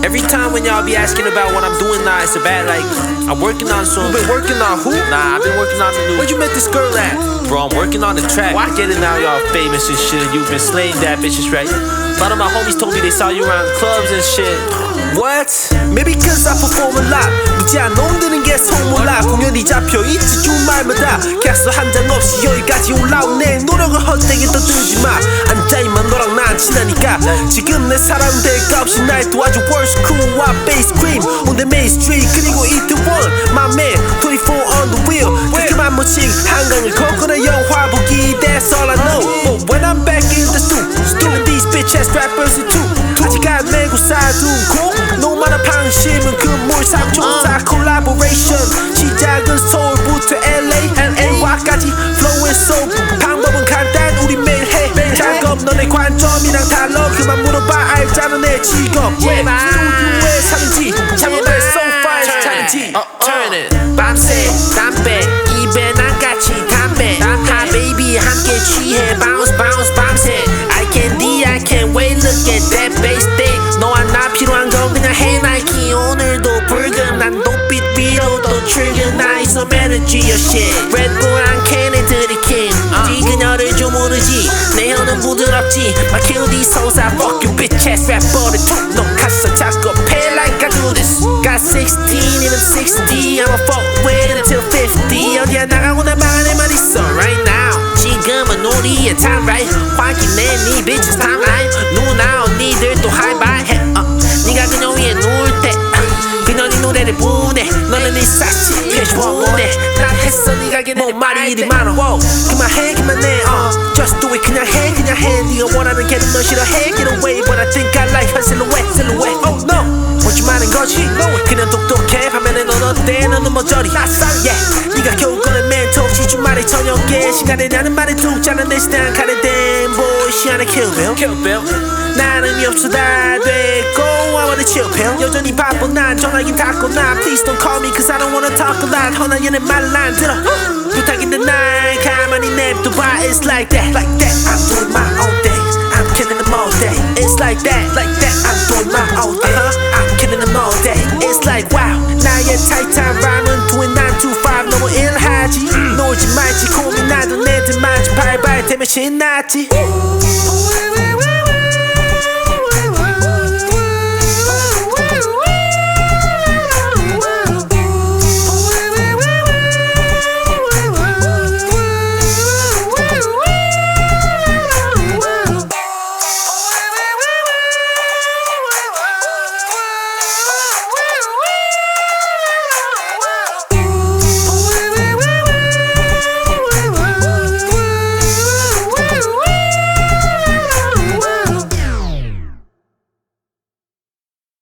Every time when y'all be asking about what I'm doing now, it's about like I'm working on some. You been working on who? Nah, I've been working on the new. Where'd you met this girl at? Bro, I'm working on the track. Why get it now? Y'all famous and shit. You've been slaying that bitches, right? A lot of my homies told me they saw you around clubs and shit. What? Maybe cause I perform a lot. 믿지 않는 놈들은 계속 몰라. 공연이 잡혀있지 주말마다 객서 한 장 없이 여기까지 올라온 내 노력을 헛되게 떠들지 마. 앉아있만 너랑 난 친하니까. 지금 내 사람 될 거 없이 날 도와줘. Worst cool와 bass cream on the main street. 그리고 이태원 my man 24 on the wheel. 그만 멋진 한강을 걷거나 영화 보기. That's all I know. But when I'm back in the stoop, killing these bitch ass rappers in two. 아직 안 내고 사두고 너만한 방심은 금물 삼총사 콜라보레이션. 시작은 서울부터 LA와까지 flowing soul. 방법은 간단 우리 매일 해 작업. 너네 관점이랑 달러. 그만 물어봐 알잖아 내 직업. 왜 스튜디오에 사는지 작업에 소파에 자는지. Turn it. 밤새 담배 입에 난같이 담배. 하 baby 함께 취해 bounce bounce 밤새. I can't wait look at that bass thing. 너와 나 필요한 건 그냥 해 나이키. 오늘도 불금 난 높빛 위로 또 출근. 나 있어 energy your shit. Red Bull 한 캔에 들이킨. 네 그녀를 좀 모르지. 내 혀는 부드럽지. My cutie 소사 fuck you bitch ass rapper. 툭 녹았어 작업해 like I do this. Got 16 even 60 I'ma fuck with until 50. 어디야 나가고 나 방 안에만 있어 right now. 지금은 우리의 time right. 확인해 네 bitches timeline. 누나 언니들도 high by 해. 네가 그녀 위에 누울 때 그녀 네 노래를 부내. 너는 네 싹지 pH-1 원해. 난 했어 네가 걔네 말이 이리 많아. 그만해 그만해 just do it. 그냥 해 네가 원하는 걔는 너 싫어해. Get away but I think I like her silhouette. Oh no what you 말한 거지. 그냥 똑똑해 반면에 넌 어때. 너는 머저리 yeah. 네가 겨우 꺼낸 멘트 없이 주말에 저녁에 시간에 나는 말에 툭 자는 내 시대한 칼에 댄 boy 시안의 kill bill. 나는 없어 다 됐고 I wanna chill pill. 여전히 바쁜 난 전화긴 닫고 나 Please don't call me cause I don't wanna talk a lot. 허나 얘네 말을 안 들어. 부탁인데 날 가만히 냅둬봐. It's like that I'm doing my own thing. I'm killing them all day. It's like that I'm doing my own thing. I'm killing them all day. It's like wow 나의 타이트한 rhyme은 doing 9 to 5 너무 일하지. 놀지 말지 고민하던 애들 만지 발발 대면 신났지.